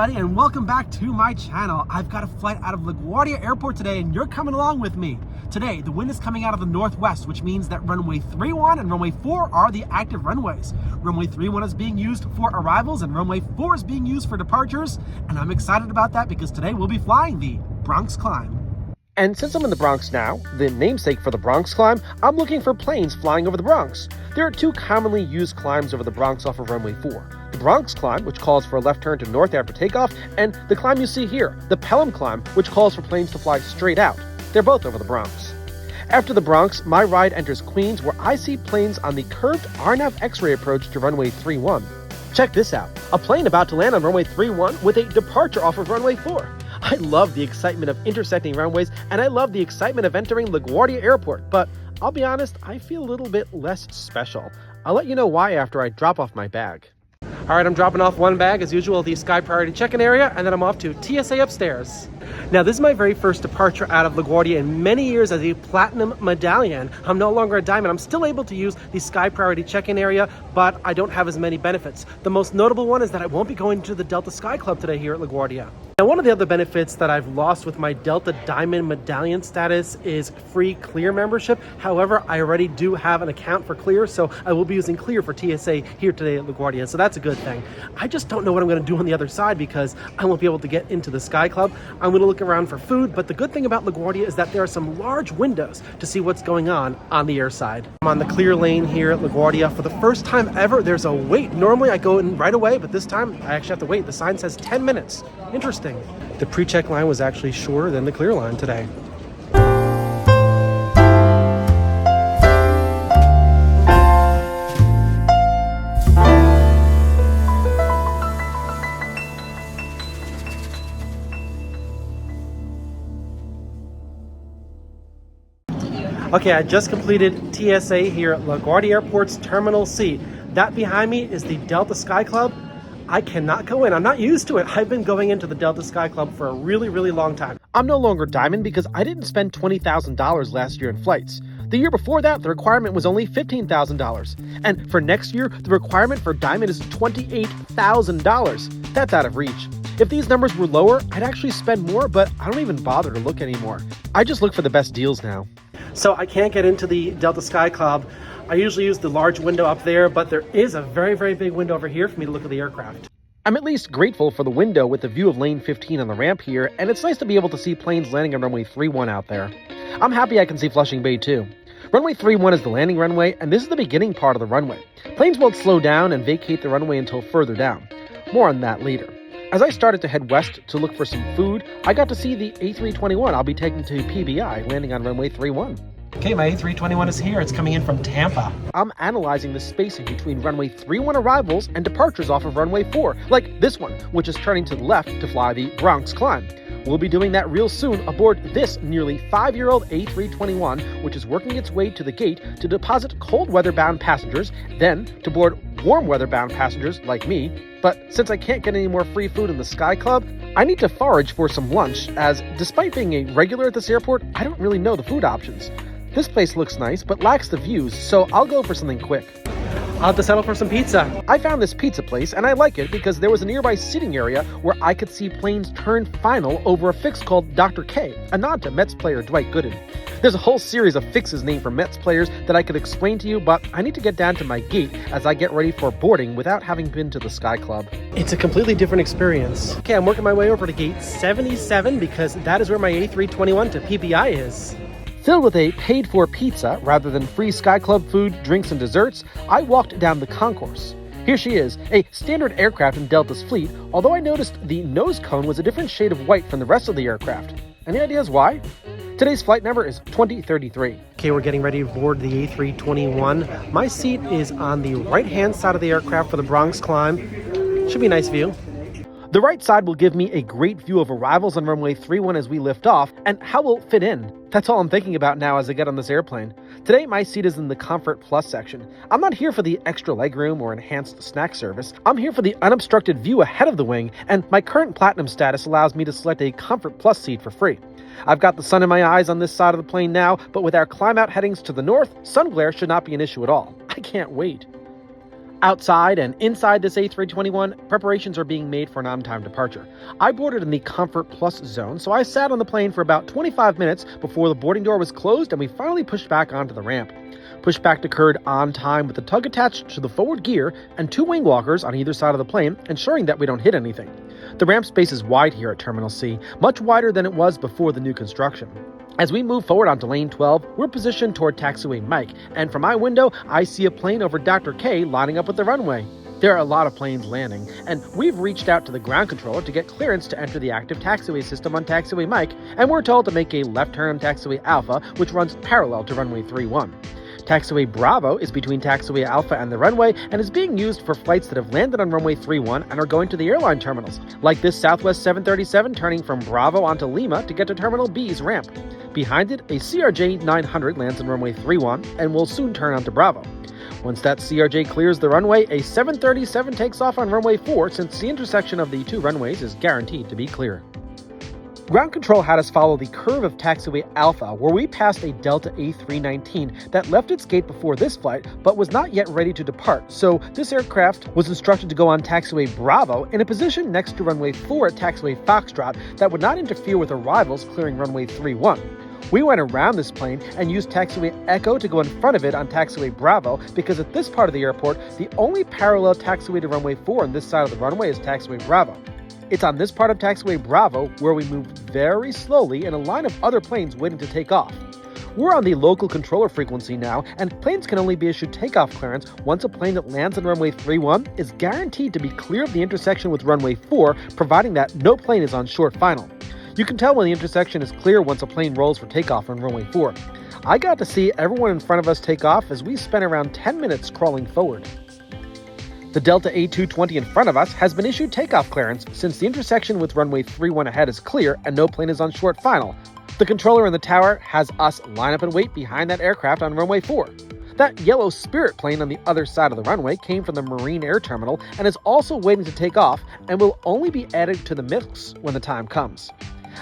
everybody, and welcome back to my channel. I've got a flight out of LaGuardia Airport today, and you're coming along with me. Today, the wind is coming out of the northwest, which means that runway 31 and runway 4 are the active runways. Runway 31 is being used for arrivals, and runway 4 is being used for departures, and I'm excited about that because today we'll be flying the Bronx Climb. And since I'm in the Bronx now, the namesake for the Bronx Climb, I'm looking for planes flying over the Bronx. There are two commonly used climbs over the Bronx off of runway 4. The Bronx Climb, which calls for a left turn to north after takeoff, and the climb you see here, the Pelham Climb, which calls for planes to fly straight out. They're both over the Bronx. After the Bronx, my ride enters Queens, where I see planes on the curved RNAV X-ray approach to runway 31. Check this out, a plane about to land on runway 31 with a departure off of runway 4. I love the excitement of intersecting runways, and I love the excitement of entering LaGuardia Airport, but I'll be honest, I feel a little bit less special. I'll let you know why after I drop off my bag. All right, I'm dropping off one bag as usual at the Sky Priority check-in area, and then I'm off to TSA upstairs. Now, this is my very first departure out of LaGuardia in many years as a platinum medallion. I'm no longer a diamond. I'm still able to use the Sky Priority check-in area, but I don't have as many benefits. The most notable one is that I won't be going to the Delta Sky Club today here at LaGuardia. Now, one of the other benefits that I've lost with my Delta Diamond Medallion status is free Clear membership. However, I already do have an account for Clear, so I will be using Clear for TSA here today at LaGuardia, so that's a good thing. I just don't know what I'm going to do on the other side because I won't be able to get into the Sky Club. I'm going to look around for food, but the good thing about LaGuardia is that there are some large windows to see what's going on the air side. I'm on the clear lane here at LaGuardia. For the first time ever, there's a wait. Normally I go in right away, but this time I actually have to wait. The sign says 10 minutes. Interesting. The pre-check line was actually shorter than the clear line today. Okay, I just completed TSA here at LaGuardia Airport's Terminal C. That behind me is the Delta Sky Club. I cannot go in. I'm not used to it. I've been going into the Delta Sky Club for a really, really long time. I'm no longer Diamond because I didn't spend $20,000 last year in flights. The year before that, the requirement was only $15,000. And for next year, the requirement for Diamond is $28,000. That's out of reach. If these numbers were lower, I'd actually spend more, but I don't even bother to look anymore. I just look for the best deals now. So I can't get into the Delta Sky Club. I usually use the large window up there, but there is a very, very big window over here for me to look at the aircraft. I'm at least grateful for the window with the view of lane 15 on the ramp here, and it's nice to be able to see planes landing on runway 31 out there. I'm happy I can see Flushing Bay too. Runway 31 is the landing runway, and this is the beginning part of the runway. Planes won't slow down and vacate the runway until further down. More on that later. As I started to head west to look for some food, I got to see the A321 I'll be taking to PBI, landing on runway 31. Okay, my A321 is here. It's coming in from Tampa. I'm analyzing the spacing between runway 31 arrivals and departures off of runway 4, like this one, which is turning to the left to fly the Bronx Climb. We'll be doing that real soon aboard this nearly 5-year-old A321, which is working its way to the gate to deposit cold weather-bound passengers, then to board warm weather-bound passengers like me. But since I can't get any more free food in the Sky Club, I need to forage for some lunch, as despite being a regular at this airport, I don't really know the food options. This place looks nice, but lacks the views, so I'll go for something quick. I'll have to settle for some pizza. I found this pizza place, and I like it because there was a nearby seating area where I could see planes turn final over a fix called Dr. K, a nod to Mets player Dwight Gooden. There's a whole series of fixes named for Mets players that I could explain to you, but I need to get down to my gate as I get ready for boarding without having been to the Sky Club. It's a completely different experience. Okay, I'm working my way over to gate 77 because that is where my A321 to PBI is. Filled with a paid-for pizza rather than free Sky Club food, drinks, and desserts, I walked down the concourse. Here she is, a standard aircraft in Delta's fleet, although I noticed the nose cone was a different shade of white from the rest of the aircraft. Any ideas why? Today's flight number is 2033. Okay, we're getting ready to board the A321. My seat is on the right-hand side of the aircraft for the Bronx Climb. Should be a nice view. The right side will give me a great view of arrivals on runway 31 as we lift off, and how we'll fit in. That's all I'm thinking about now as I get on this airplane. Today, my seat is in the Comfort Plus section. I'm not here for the extra legroom or enhanced snack service. I'm here for the unobstructed view ahead of the wing, and my current Platinum status allows me to select a Comfort Plus seat for free. I've got the sun in my eyes on this side of the plane now, but with our climb out headings to the north, sun glare should not be an issue at all. I can't wait. Outside and inside this A321, preparations are being made for an on-time departure. I boarded in the Comfort Plus zone, so I sat on the plane for about 25 minutes before the boarding door was closed and we finally pushed back onto the ramp. Pushback occurred on time with the tug attached to the forward gear and 2 wing walkers on either side of the plane, ensuring that we don't hit anything. The ramp space is wide here at Terminal C, much wider than it was before the new construction. As we move forward onto lane 12, we're positioned toward taxiway Mike, and from my window, I see a plane over Dr. K lining up with the runway. There are a lot of planes landing, and we've reached out to the ground controller to get clearance to enter the active taxiway system on taxiway Mike, and we're told to make a left turn on taxiway Alpha, which runs parallel to runway 31. Taxiway Bravo is between taxiway Alpha and the runway and is being used for flights that have landed on runway 31 and are going to the airline terminals, like this Southwest 737 turning from Bravo onto Lima to get to Terminal B's ramp. Behind it, a CRJ 900 lands on runway 31 and will soon turn onto Bravo. Once that CRJ clears the runway, a 737 takes off on runway 4 since the intersection of the 2 runways is guaranteed to be clear. Ground control had us follow the curve of taxiway Alpha, where we passed a Delta A319 that left its gate before this flight, but was not yet ready to depart, so this aircraft was instructed to go on taxiway Bravo in a position next to runway 4 at taxiway Foxtrot that would not interfere with arrivals clearing runway 31. We went around this plane and used taxiway Echo to go in front of it on taxiway Bravo because at this part of the airport, the only parallel taxiway to runway 4 on this side of the runway is taxiway Bravo. It's on this part of taxiway Bravo where we moved very slowly in a line of other planes waiting to take off. We're on the local controller frequency now, and planes can only be issued takeoff clearance once a plane that lands on runway 31 is guaranteed to be clear of the intersection with runway 4, providing that no plane is on short final. You can tell when the intersection is clear once a plane rolls for takeoff on runway 4. I got to see everyone in front of us take off as we spent around 10 minutes crawling forward. The Delta A220 in front of us has been issued takeoff clearance since the intersection with runway 31 ahead is clear and no plane is on short final. The controller in the tower has us line up and wait behind that aircraft on runway 4. That yellow Spirit plane on the other side of the runway came from the Marine Air Terminal and is also waiting to take off and will only be added to the mix when the time comes.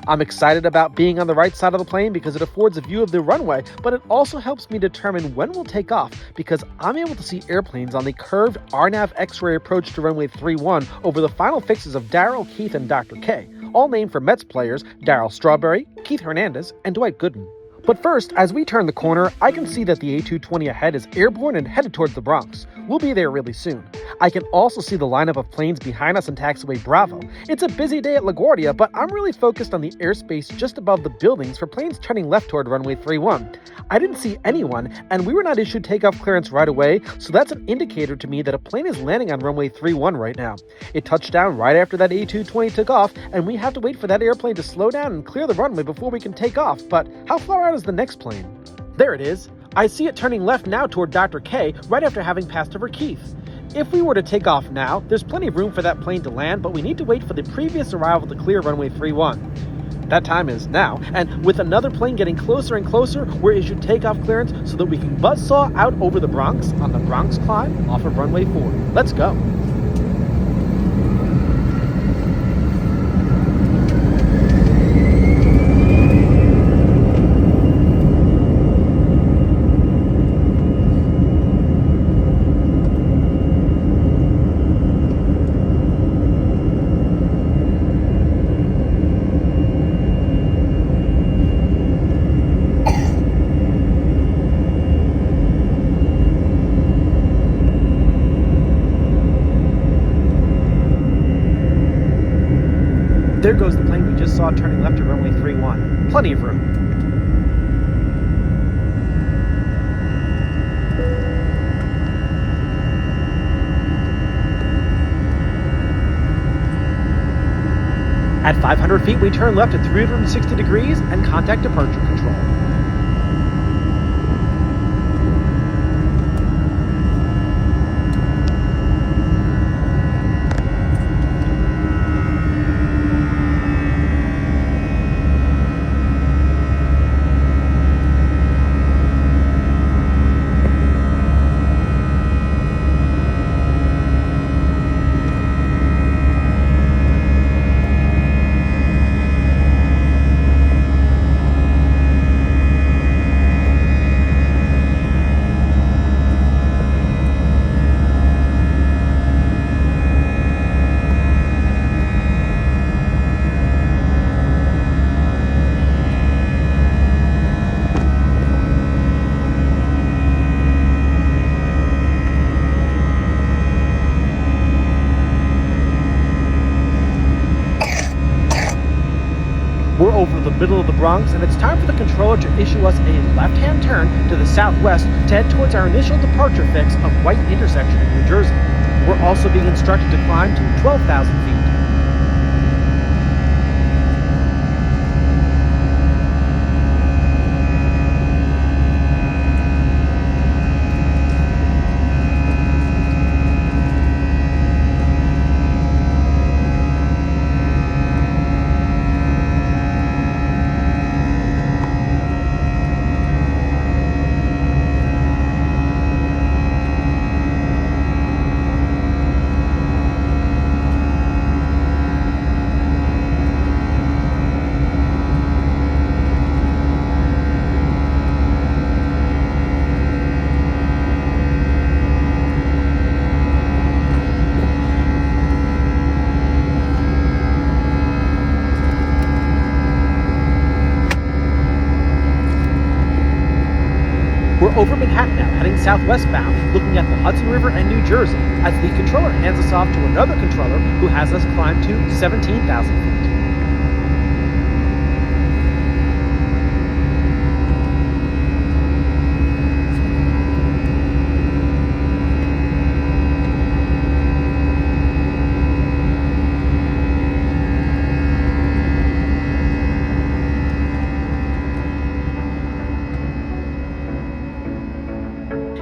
I'm excited about being on the right side of the plane because it affords a view of the runway, but it also helps me determine when we'll take off because I'm able to see airplanes on the curved RNAV X-ray approach to runway 31 over the final fixes of Darryl, Keith, and Dr. K, all named for Mets players Darryl Strawberry, Keith Hernandez, and Dwight Gooden. But first, as we turn the corner, I can see that the A220 ahead is airborne and headed towards the Bronx. We'll be there really soon. I can also see the lineup of planes behind us in taxiway Bravo. It's a busy day at LaGuardia, but I'm really focused on the airspace just above the buildings for planes turning left toward runway 31. I didn't see anyone, and we were not issued takeoff clearance right away, so that's an indicator to me that a plane is landing on runway 31 right now. It touched down right after that A220 took off, and we have to wait for that airplane to slow down and clear the runway before we can take off, but how far out is the next plane? There it is. I see it turning left now toward Dr. K right after having passed over Keith. If we were to take off now, there's plenty of room for that plane to land, but we need to wait for the previous arrival to clear runway 31. That time is now, and with another plane getting closer and closer, we're issued takeoff clearance so that we can buzzsaw out over the Bronx on the BRONX CLIMB off of runway 4. Let's go. There goes the plane we just saw turning left to runway 31. Plenty of room. At 500 feet, we turn left at 360 degrees and contact departure control. middle of the Bronx, and it's time for the controller to issue us a left-hand turn to the southwest to head towards our initial departure fix of White intersection in New Jersey. We're also being instructed to climb to 12,000 feet. Over Manhattan now, heading southwestbound, looking at the Hudson River and New Jersey, as the controller hands us off to another controller who has us climb to 17,000 feet.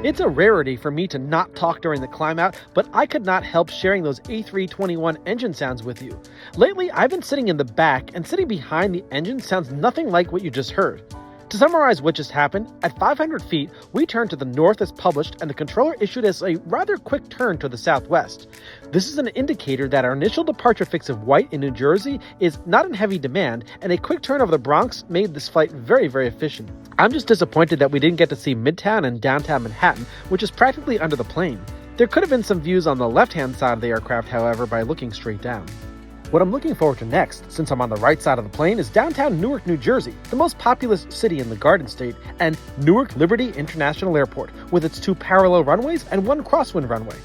It's a rarity for me to not talk during the climb out, but I could not help sharing those A321 engine sounds with you. Lately, I've been sitting in the back, and sitting behind the engine sounds nothing like what you just heard. To summarize what just happened, at 500 feet, we turned to the north as published, and the controller issued us a rather quick turn to the southwest. This is an indicator that our initial departure fix of White in New Jersey is not in heavy demand, and a quick turn over the Bronx made this flight very, very efficient. I'm just disappointed that we didn't get to see Midtown and downtown Manhattan, which is practically under the plane. There could have been some views on the left-hand side of the aircraft, however, by looking straight down. What I'm looking forward to next, since I'm on the right side of the plane, is downtown Newark, New Jersey, the most populous city in the Garden State, and Newark Liberty International Airport, with its 2 parallel runways and 1 crosswind runway.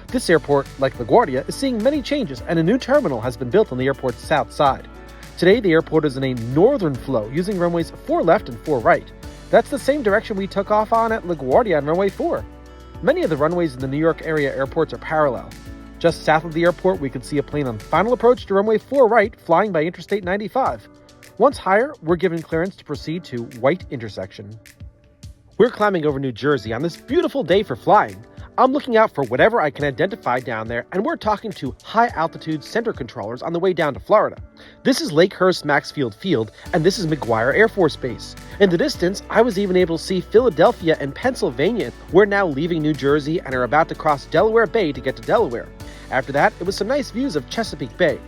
This airport, like LaGuardia, is seeing many changes, and a new terminal has been built on the airport's south side. Today, the airport is in a northern flow, using runways 4 left and 4 right. That's the same direction we took off on at LaGuardia on runway 4. Many of the runways in the New York area airports are parallel. Just south of the airport, we can see a plane on final approach to runway 4 right, flying by Interstate 95. Once higher, we're given clearance to proceed to White intersection. We're climbing over New Jersey on this beautiful day for flying. I'm looking out for whatever I can identify down there, and we're talking to high-altitude center controllers on the way down to Florida. This is Lakehurst Maxfield Field, and this is McGuire Air Force Base. In the distance, I was even able to see Philadelphia and Pennsylvania. We're now leaving New Jersey and are about to cross Delaware Bay to get to Delaware. After that, it was some nice views of Chesapeake Bay.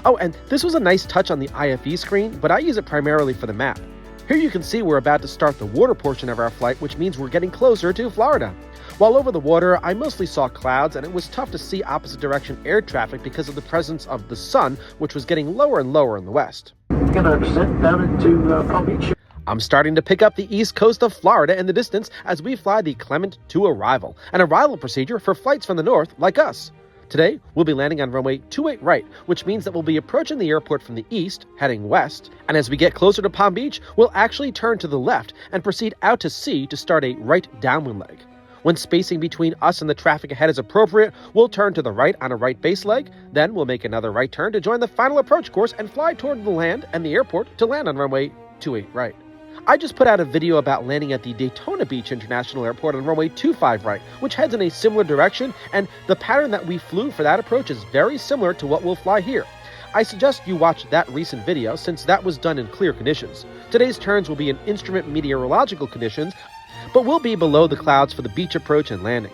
Oh, and this was a nice touch on the IFE screen, but I use it primarily for the map. Here you can see we're about to start the water portion of our flight, which means we're getting closer to Florida. While over the water, I mostly saw clouds, and it was tough to see opposite direction air traffic because of the presence of the sun, which was getting lower and lower in the west. Gonna descend down into Palm Beach. I'm starting to pick up the east coast of Florida in the distance as we fly the Clement to Arrival, an arrival procedure for flights from the north like us. Today, we'll be landing on runway 28 right, which means that we'll be approaching the airport from the east, heading west, and as we get closer to Palm Beach, we'll actually turn to the left and proceed out to sea to start a right downwind leg. When spacing between us and the traffic ahead is appropriate, we'll turn to the right on a right base leg, then we'll make another right turn to join the final approach course and fly toward the land and the airport to land on runway 28 right. I just put out a video about landing at the Daytona Beach International Airport on runway 25 right, which heads in a similar direction, and the pattern that we flew for that approach is very similar to what we'll fly here. I suggest you watch that recent video since that was done in clear conditions. Today's turns will be in instrument meteorological conditions, but will be below the clouds for the beach approach and landing.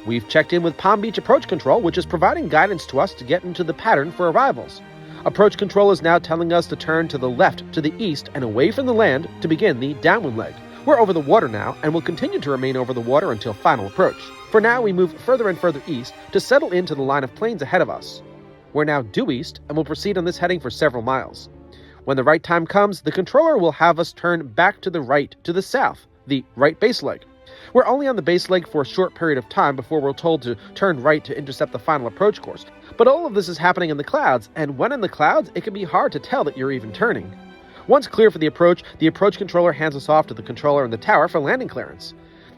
We've checked in with Palm Beach Approach Control, which is providing guidance to us to get into the pattern for arrivals. Approach Control is now telling us to turn to the left, to the east, and away from the land to begin the downwind leg. We're over the water now, and will continue to remain over the water until final approach. For now, we move further and further east to settle into the line of planes ahead of us. We're now due east, and will proceed on this heading for several miles. When the right time comes, the controller will have us turn back to the right, to the south, the right base leg. We're only on the base leg for a short period of time before we're told to turn right to intercept the final approach course. But all of this is happening in the clouds, and when in the clouds, it can be hard to tell that you're even turning. Once clear for the approach controller hands us off to the controller in the tower for landing clearance.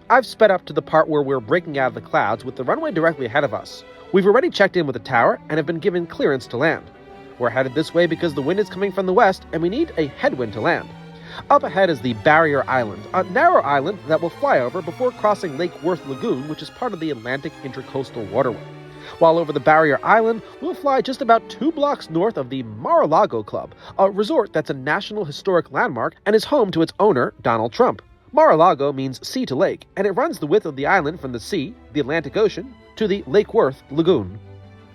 I've sped up to the part where we're breaking out of the clouds with the runway directly ahead of us. We've already checked in with the tower and have been given clearance to land. We're headed this way because the wind is coming from the west and we need a headwind to land. Up ahead is the Barrier Island, a narrow island that we'll fly over before crossing Lake Worth Lagoon, which is part of the Atlantic Intracoastal Waterway. While over the Barrier Island, we'll fly just about 2 blocks north of the Mar-A-Lago Club, a resort that's a National Historic Landmark and is home to its owner, Donald Trump. Mar-a-Lago means sea to lake, and it runs the width of the island from the sea, the Atlantic Ocean, to the Lake Worth Lagoon.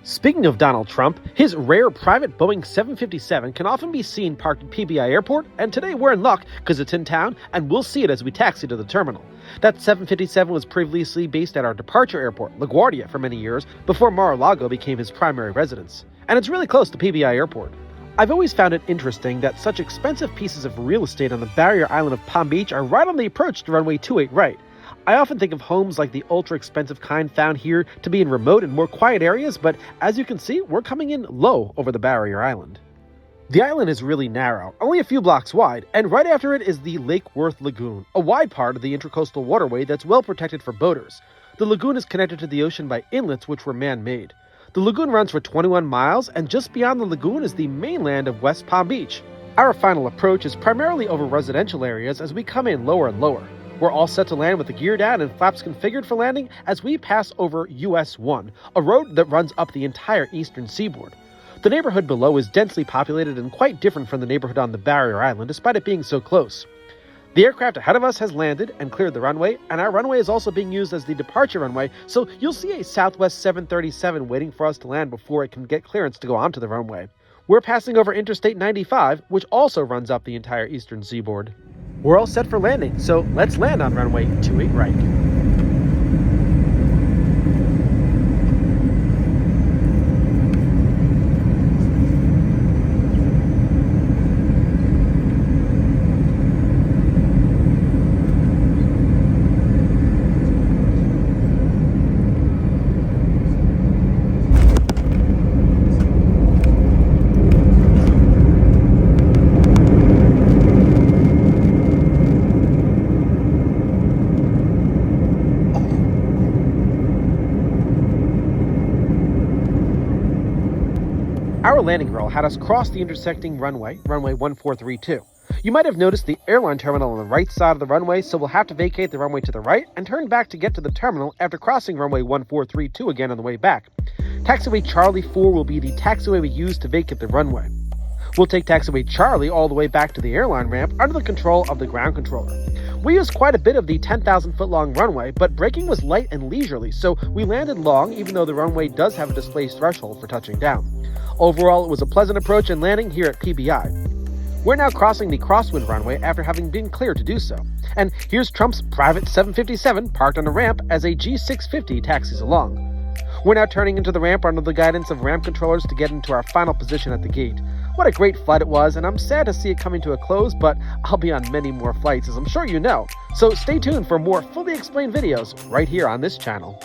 Speaking of Donald Trump, his rare private Boeing 757 can often be seen parked at PBI Airport, and today we're in luck because it's in town and we'll see it as we taxi to the terminal. That 757 was previously based at our departure airport, LaGuardia, for many years before Mar-a-Lago became his primary residence. And it's really close to PBI Airport. I've always found it interesting that such expensive pieces of real estate on the barrier island of Palm Beach are right on the approach to runway 28 right. I often think of homes like the ultra-expensive kind found here to be in remote and more quiet areas, but as you can see, we're coming in low over the barrier island. The island is really narrow, only a few blocks wide, and right after it is the Lake Worth Lagoon, a wide part of the Intracoastal Waterway that's well protected for boaters. The lagoon is connected to the ocean by inlets which were man-made. The lagoon runs for 21 miles, and just beyond the lagoon is the mainland of West Palm Beach. Our final approach is primarily over residential areas as we come in lower and lower. We're all set to land with the gear down and flaps configured for landing as we pass over US 1, a road that runs up the entire eastern seaboard. The neighborhood below is densely populated and quite different from the neighborhood on the barrier island, despite it being so close. The aircraft ahead of us has landed and cleared the runway, and our runway is also being used as the departure runway, so you'll see a Southwest 737 waiting for us to land before it can get clearance to go onto the runway. We're passing over Interstate 95, which also runs up the entire eastern seaboard. We're all set for landing, so let's land on runway 28 right. Our landing girl had us cross the intersecting runway 1432. You might have noticed the airline terminal on the right side of the runway, so we'll have to vacate the runway to the right and turn back to get to the terminal after crossing runway 1432 again on the way back. Taxiway Charlie 4 will be the taxiway we use to vacate the runway. We'll take taxiway Charlie all the way back to the airline ramp under the control of the ground controller. We used quite a bit of the 10,000-foot-long runway, but braking was light and leisurely, so we landed long even though the runway does have a displaced threshold for touching down. Overall, it was a pleasant approach and landing here at PBI. We're now crossing the crosswind runway after having been cleared to do so. And here's Trump's private 757 parked on a ramp as a G650 taxis along. We're now turning into the ramp under the guidance of ramp controllers to get into our final position at the gate. What a great flight it was, and I'm sad to see it coming to a close, but I'll be on many more flights, as I'm sure you know. So stay tuned for more fully explained videos right here on this channel.